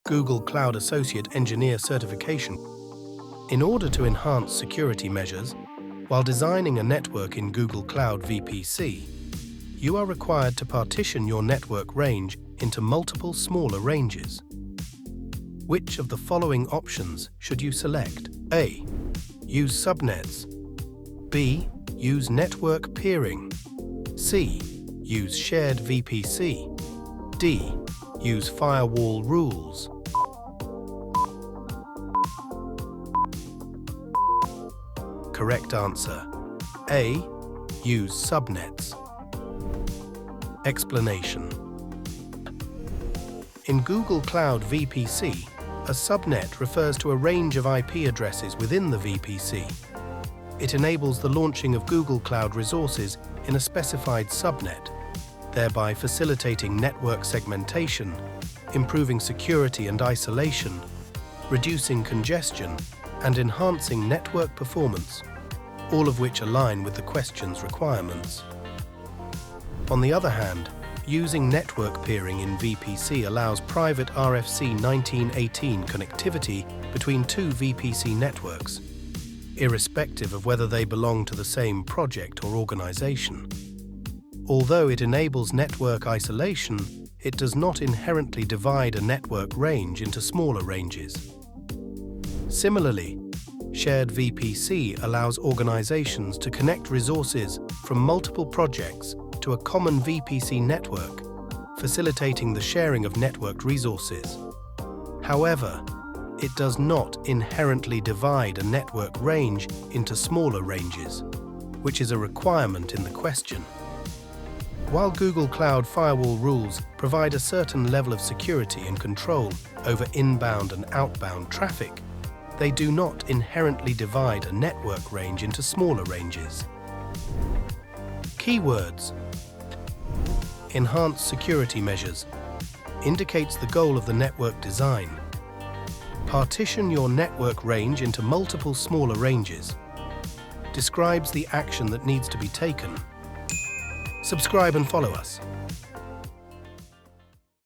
Google Cloud Associate Engineer certification. In order to enhance security measures, while designing a network in Google Cloud VPC, you are required to partition your network range into multiple smaller ranges. Which of the following options should you select? A. Use subnets. B. Use network peering. C. Use shared VPC. D. Use firewall rules. Correct answer. A. Use subnets. Explanation. In Google Cloud VPC, a subnet refers to a range of IP addresses within the VPC. It enables the launching of Google Cloud resources in a specified subnet, thereby facilitating network segmentation, improving security and isolation, reducing congestion, and enhancing network performance, all of which align with the question's requirements. On the other hand, using network peering in VPC allows private RFC 1918 connectivity between two VPC networks, irrespective of whether they belong to the same project or organization. Although it enables network isolation, it does not inherently divide a network range into smaller ranges. Similarly, shared VPC allows organizations to connect resources from multiple projects to a common VPC network, facilitating the sharing of networked resources. However, it does not inherently divide a network range into smaller ranges, which is a requirement in the question. While Google Cloud firewall rules provide a certain level of security and control over inbound and outbound traffic, they do not inherently divide a network range into smaller ranges. Keywords. Enhanced security measures indicates the goal of the network design. Partition your network range into multiple smaller ranges. Describes the action that needs to be taken. Subscribe and follow us.